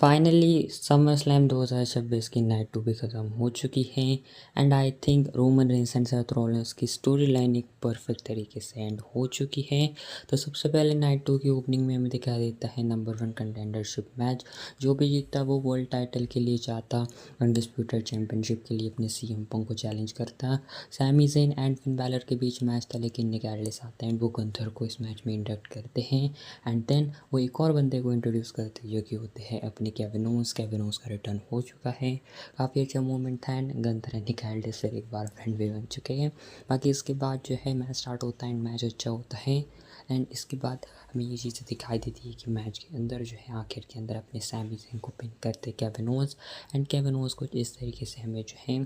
Finally summer slam 2026 की night 2 भी ख़त्म हो चुकी है and I think Roman Reigns and Seth Rollins की स्टोरी लाइन एक परफेक्ट तरीके से एंड हो चुकी है। तो सबसे पहले नाइट 2 की ओपनिंग में हमें दिखाई देता है नंबर 1 कंटेंडरशिप मैच। जो भी जीतता वो वर्ल्ड टाइटल के लिए जाता, अनडिस्प्यूटेड चैंपियनशिप के लिए अपने सीएम पंक को चैलेंज करता। Sami Zayn and Finn Balor के बीच मैच था लेकिन निक एलिस आते हैं एंड वो गंथर को इस मैच में इंडक्ट करते हैं एंड देन वो एक और बंदे को इंट्रोड्यूस करते हैं जो कि होते हैं अपने केविन ओवंस का रिटर्न हो चुका है। काफ़ी अच्छा मोमेंट था and Gunther and Nick Aldis फिर एक बार फ्रेंड भी बन चुके हैं। बाकी इसके बाद जो है मैच स्टार्ट होता है एंड मैच अच्छा होता है एंड इसके बाद हमें ये चीज़ें दिखाई देती है कि मैच के अंदर जो है आखिर के अंदर अपने सैमी ज़ेन को पिन करते Kevin Owens and Kevin Owens को इस तरीके से हमें जो है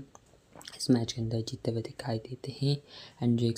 इस मैच के अंदर जीतते हुए दिखाई देते हैं। एंड जो एक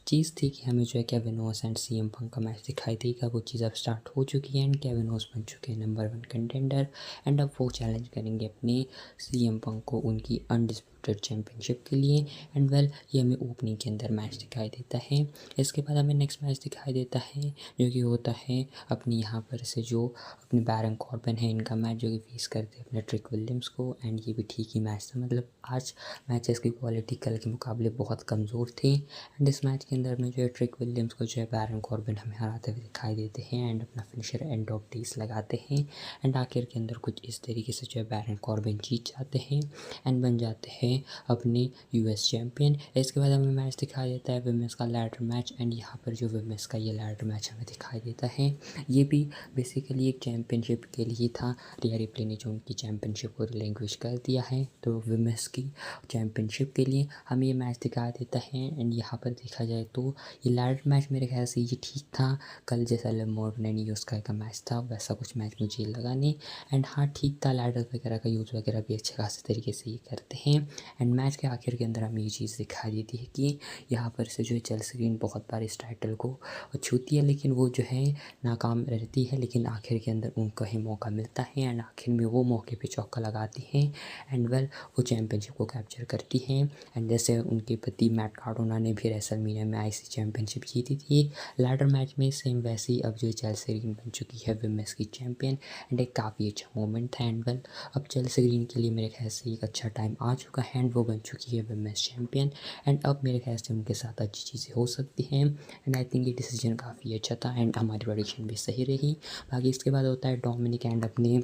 चीज़ थी कि हमें जो है Kevin Owens and CM Punk का मैच दिखाई देगा, वो चीज़ अब स्टार्ट हो चुकी है एंड केविन ओवंस बन चुके हैं नंबर 1 कंटेंडर एंड अब वो चैलेंज करेंगे अपने सीएम पंक को उनकी अनडिस्प्यूटेड चैंपियनशिप के लिए। एंड वेल ये हमें ओपनिंग के अंदर मैच दिखाई देता है। इसके बाद हमें नेक्स्ट मैच दिखाई देता है जो कि होता है अपनी यहाँ पर से जो अपने बैरन कॉर्बिन है इनका मैच, जो कि फेस करते हैं अपने ट्रिक विलियम्स को एंड ये भी ठीक ही मैच था। मतलब आज मैचेस की क्वालिटी कल के मुकाबले बहुत कमज़ोर थी एंड इस मैच के अंदर में जो है ट्रिक विलियम्स को जो है बैरन कॉर्बिन हमें हराते हुए दिखाई देते हैं एंड अपना फिनिशर एंड ऑफ डेज लगाते हैं एंड आखिर के अंदर कुछ इस तरीके से जो है बैरन कॉर्बिन जीत जाते हैं एंड बन जाते हैं अपने यूएस चैम्पियन। इसके बाद हमें मैच दिखाई देता है विमेंस का लैडर मैच एंड यहाँ पर जो विमेंस का ये लैडर मैच हमें दिखाई देता है ये भी बेसिकली एक चैम्पियनशिप के लिए था। रिया रिप्ले ने जो उनकी चैम्पियनशिप को रिलिंक्विश कर दिया है तो विमेंस की चैम्पियनशिप के लिए हमें ये मैच दिखा देता है एंड यहाँ पर देखा जाए तो ये लैडर मैच मेरे ख्याल से ये ठीक था। कल जैसा लेमोर्न एंड यूस्का का मैच था वैसा कुछ मैच मुझे लगा नहीं एंड हाँ ठीक था, लैडर वगैरह का यूज़ वगैरह भी अच्छे खासे तरीके से ये करते हैं एंड मैच के आखिर के अंदर हमें ये चीज़ दिखाई देती है कि यहाँ पर से जो है चेल्सी ग्रीन बहुत बार इस टाइटल को छूती है लेकिन वो जो है नाकाम रहती है, लेकिन आखिर के अंदर उनको ही मौका मिलता है एंड आखिर में वो मौके पे चौका लगाती हैं एंड वेल वो चैम्पियनशिप को कैप्चर करती हैं। एंड जैसे उनके पति मैट कार्डोना ने भी रेसलमेनिया में आईसी चैम्पियनशिप जीती थी लैडर मैच में, सेम वैसे ही अब जो चेल्सी ग्रीन बन चुकी है विमेंस की चैम्पियन एंड एक काफ़ी अच्छा मोमेंट था एंड वेल अब चेल्सी ग्रीन के लिए मेरे ख्याल से एक अच्छा टाइम आ चुका है एंड वो बन चुकी है विमेंस चैम्पियन एंड अब मेरे ख्याल से उनके साथ अच्छी चीज़ें हो सकती हैं एंड आई थिंक ये डिसीजन काफ़ी अच्छा था एंड हमारी प्रेडिक्शन भी सही रही। बाकी इसके बाद होता है डोमिनिक एंड अपने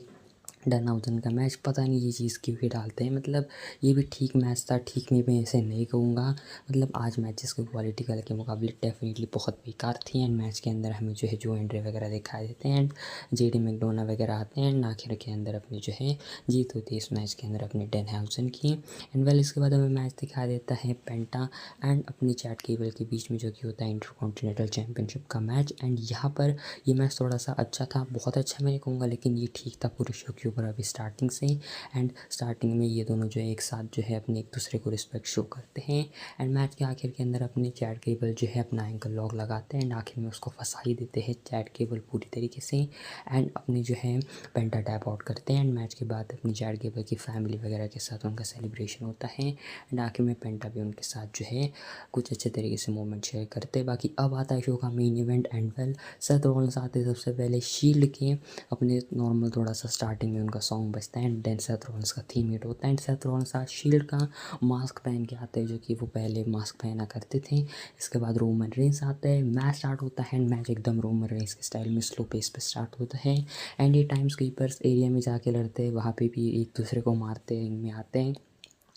डनहाउजन का मैच। पता नहीं ये चीज़ क्यों ही डालते हैं, मतलब ये भी ठीक मैच था, ठीक में मैं ऐसे नहीं कहूँगा। मतलब आज मैचेस की क्वालिटी कल के मुकाबले डेफिनेटली बहुत बेकार थी एंड मैच के अंदर हमें जो है जो एंड्रे वगैरह दिखाई देते हैं एंड जेडी मैकडोना वगैरह आते हैं एंड आखिर के अंदर अपनी जो है जीत होती है इस मैच के अंदर अपने डनहाउजन की एंड वेल इसके बाद हमें मैच दिखाई देता है पेंटा एंड अपनी चैट केबल के बीच में जो कि होता है इंटरकॉन्टिनेंटल चैम्पियनशिप का मैच एंड यहाँ पर ये मैच थोड़ा सा अच्छा था, बहुत अच्छा मैं नहीं कहूँगा लेकिन ये ठीक था पूरे शो के ऊपर अभी स्टार्टिंग से एंड स्टार्टिंग में ये दोनों जो है एक साथ जो है अपने एक दूसरे को रिस्पेक्ट शो करते हैं एंड मैच के आखिर के अंदर अपने चैट केबल जो है अपना एंकल लॉक लगाते हैं एंड आखिर में उसको फंसा ही देते हैं चैट केबल पूरी तरीके से एंड अपने जो है पेंटा टैप आउट करते हैं एंड मैच के बाद अपनी चैट केबल की फैमिली वगैरह के साथ उनका सेलिब्रेशन होता है एंड आखिर में पेंटा भी उनके साथ जो है कुछ अच्छे तरीके से मोमेंट शेयर करते हैं। बाकी अब आता है शो का main event and well Seth Rollins आते हैं सबसे पहले शील्ड के अपने नॉर्मल थोड़ा सा स्टार्टिंग में उनका सॉन्ग बजता है एंड देन सेथ रॉलिंस का थीम हिट होता है एंड सेथ रॉलिंस आज शील्ड का मास्क पहन के आते हैं जो कि वो पहले मास्क पहना करते थे। इसके बाद रोमन रेंस आते हैं, मैच स्टार्ट होता है एंड मैच एकदम रोमन रेंस के स्टाइल में स्लो पेस पे स्टार्ट होता है एंड ये टाइम स्कीपर्स एरिया में जाके लड़ते हैं, वहाँ पे भी एक दूसरे को मारते रिंग में आते हैं।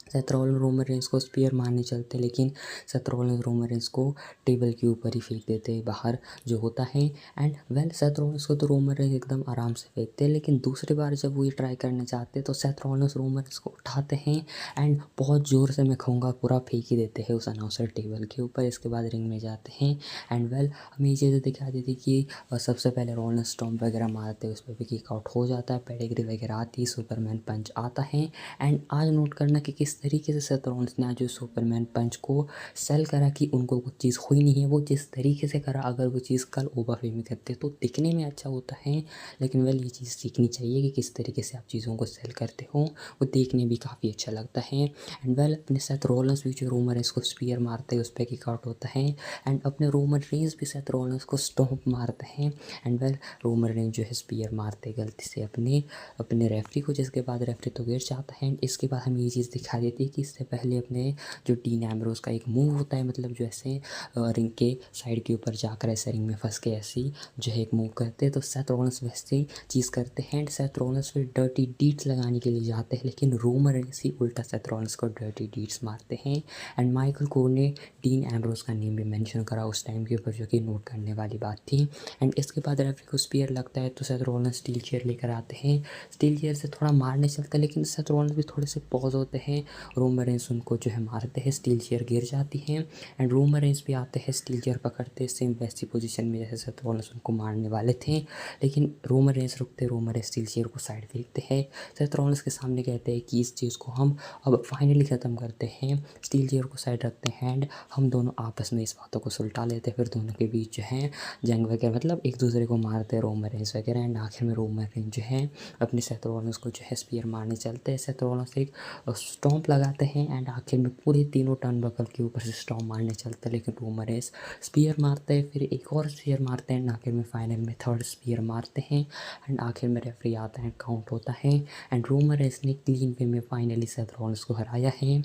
सेथ रॉलिंस रोमन रेंस को स्पीयर मारने चलते लेकिन सेथ रॉलिंस रोमन रेंस को टेबल के ऊपर ही फेंक देते बाहर जो होता है एंड वेल सेथ रॉलिंस को तो रोमन रेंस एकदम आराम से फेंकते हैं लेकिन दूसरी बार जब वो ये ट्राई करने जाते हैं तो सेथ रॉलिंस रोमन रेंस को उठाते हैं एंड बहुत ज़ोर से मैं कहूँगा पूरा फेंक ही देते हैं उस अनाउंसर टेबल के ऊपर। इसके बाद रिंग में जाते हैं एंड वेल हमें ये चीज़ें दिखा देती कि सबसे पहले रॉलिंस स्टॉम्प वगैरह मारते हैं, उस पर भी किक आउट हो जाता है, पेडिग्री वगैरह आती है, सुपरमैन पंच आता है एंड आज नोट करना कि किस तरीके से सेथ रॉलिंस ने आज जो सुपरमैन पंच को सेल करा कि उनको कुछ चीज़ हुई नहीं है, वो जिस तरीके से करा, अगर वो चीज़ कल ओबा फेमी करते तो दिखने में अच्छा होता है, लेकिन वेल ये चीज़ सीखनी चाहिए कि किस तरीके से आप चीज़ों को सेल करते हो, वो देखने भी काफ़ी अच्छा लगता है। एंड वेल अपने सेथ रॉलिंस भी जो रोमन रेंस को स्पीयर मारते हैं उस पर किक आउट होता है, एंड अपने रोमन रेंस भी सेथ रॉलिंस को स्टॉम्प मारते हैं। एंड वेल रोमन रेंस जो है स्पीयर मारते गलती से अपने अपने रेफरी को, जिसके बाद रेफरी तो गिर जाता है। एंड इसके बाद हमें ये चीज़ दिखा देती है कि इससे पहले अपने जो डीन एम्ब्रोस का एक मूव होता है, मतलब जो ऐसे रिंग के साइड के ऊपर जाकर ऐसे रिंग में फंस के ऐसी जो है एक मूव करते हैं, तो सेथ रॉलिंस वैसे ही चीज़ करते हैं। एंड सेथ रॉलिंस फिर डर्टी डीड्स लगाने के लिए जाते हैं, लेकिन रोमन रेंस ही उल्टा सेथ रॉलिंस को डर्टी डीड्स मारते हैं। एंड माइकल कोर ने डीन एम्ब्रोस का नेम भी मेंशन करा उस टाइम के ऊपर, जो कि नोट करने वाली बात थी। एंड इसके बाद रेफरी को स्पीयर लगता है तो सेथ रॉलिंस स्टील चेयर लेकर आते हैं, स्टील चेयर से थोड़ा मारने चलता है, लेकिन सेथ रॉलिंस भी थोड़े से पॉज होते हैं, रोमन रेंस उनको जो है मारते हैं, स्टील चेयर गिर जाती है। एंड रोमन रेंस भी आते हैं, स्टील चेयर पकड़ते हैं सेम वैसी पोजीशन में जैसे सेथ रॉलिंस उनको मारने वाले थे, लेकिन रोमन रेंस रुकते, रोमन रेंस स्टील चेयर को साइड फेंकते हैं। सेथ रॉलिंस के सामने कहते हैं कि इस चीज़ को हम अब फाइनली ख़त्म करते हैं, स्टील चेयर को साइड रखते हैं एंड हम दोनों आपस में इस बातों को सुलटा लेते हैं। फिर दोनों के बीच जो है जंग वगैरह, मतलब एक दूसरे को मारते हैं रोमन रेंस वगैरह। एंड आखिर में रोमन रेंस जो है अपने सेथ रॉलिंस को जो है स्पीयर मारने चलते हैं, सेथ रॉलिंस एक स्टॉम्प लगाते हैं एंड आखिर में पूरे तीनों टर्नबकल के ऊपर से स्टॉम्प मारने चलते हैं, लेकिन रोमन रेंस स्पीयर मारते हैं, फिर एक और स्पीयर मारते हैं एंड आखिर में फाइनल में थर्ड स्पीयर मारते हैं। एंड आखिर में रेफरी आता है, काउंट होता है एंड रोमन रेंस ने क्लीन वे में फाइनली सेथ रॉलिंस को हराया है।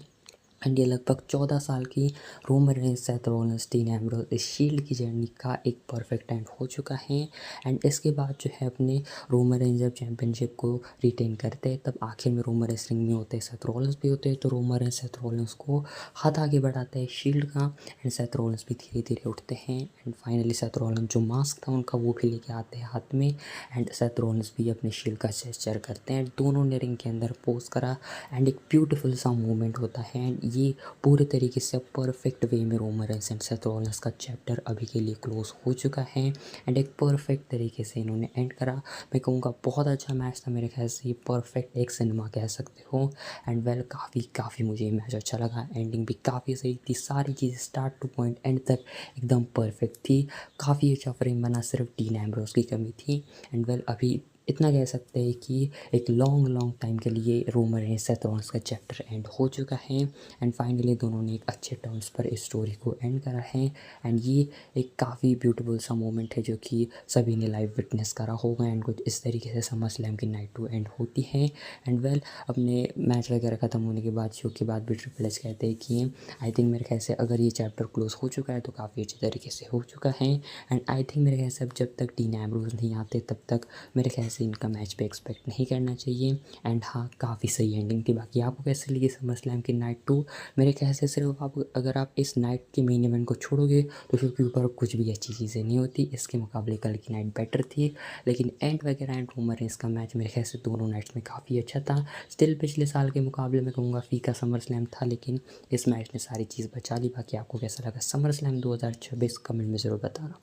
एंड ये लगभग 14 साल की Roman Reigns, Seth Rollins, dean Ambrose इस शील्ड की जर्नी का एक परफेक्ट एंड हो चुका है। एंड इसके बाद जो है अपने रोमन रेंस जब चैम्पियनशिप को रिटेन करते हैं, तब आखिर में रोमन रेंस रिंग में होते हैं, सेथ रॉलिंस भी होते हैं, तो रोमन रेंस सेथ रॉलिंस को हाथ आगे बढ़ाते हैं शील्ड का, एंड सेथ रॉलिंस भी धीरे धीरे उठते हैं। एंड फाइनली सेथ रॉलिंस जो मास्क था उनका वो भी लेके आते हैं हाथ में, एंड सेथ रॉलिंस भी अपने शील्ड का जेस्चर करते हैं। दोनों ने रिंग के अंदर पोज करा एंड एक ब्यूटीफुल सा मूवमेंट होता है। एंड ये पूरे तरीके से परफेक्ट वे में Roman Reigns and Seth Rollins का चैप्टर अभी के लिए क्लोज हो चुका है, एंड एक परफेक्ट तरीके से इन्होंने एंड करा। मैं कहूँगा बहुत अच्छा मैच था, मेरे ख्याल से ये परफेक्ट एक सिनेमा कह सकते हो। एंड वेल काफ़ी मुझे ये मैच अच्छा लगा, एंडिंग भी काफ़ी सही थी, सारी चीज़ें स्टार्ट टू पॉइंट एंड तक एकदम परफेक्ट थी, काफ़ी अच्छा फ्रेम बना, सिर्फ डीन एम्ब्रोस की कमी थी। एंड वेल अभी इतना कह सकते हैं कि एक लॉन्ग टाइम के लिए रोमन रेंस सेथ रॉलिंस का चैप्टर एंड हो चुका है, एंड फाइनली दोनों ने एक अच्छे टर्म्स पर इस स्टोरी को एंड करा है। एंड ये एक काफ़ी ब्यूटीफुल सा मोमेंट है जो कि सभी ने लाइव विटनेस करा होगा, एंड कुछ इस तरीके से समर स्लैम की नाइट 2 एंड होती है। एंड वेल अपने मैच वगैरह ख़त्म होने के बाद, शो के बाद भी ट्रिपल एच कहते हैं कि आई थिंक मेरे ख्याल से अगर ये चैप्टर क्लोज हो चुका है तो काफ़ी अच्छे तरीके से हो चुका है। एंड आई थिंक मेरे ख्याल से अब जब तक डीन एम्ब्रोस नहीं आते तब तक मेरे ख्याल से इनका मैच पे एक्सपेक्ट नहीं करना चाहिए। एंड हाँ, काफ़ी सही एंडिंग थी। बाकी आपको कैसे लगी समर स्लैम की नाइट 2? मेरे ख्याल से सिर्फ आप, अगर आप इस नाइट के मेन इवेंट को छोड़ोगे तो शो के ऊपर कुछ भी अच्छी चीज़ें नहीं होती, इसके मुकाबले कल की नाइट बेटर थी। लेकिन एंड वगैरह एंड रोमन रेंस का मैच मेरे ख्याल से दोनों नाइट्स में काफ़ी अच्छा था। स्टिल पिछले साल के मुकाबले में कहूँगा फीका समर स्लैम था, लेकिन इस मैच ने सारी चीज़ बचा ली। बाकी आपको कैसा लगा समर स्लैम 2026? कमेंट में ज़रूर बताना।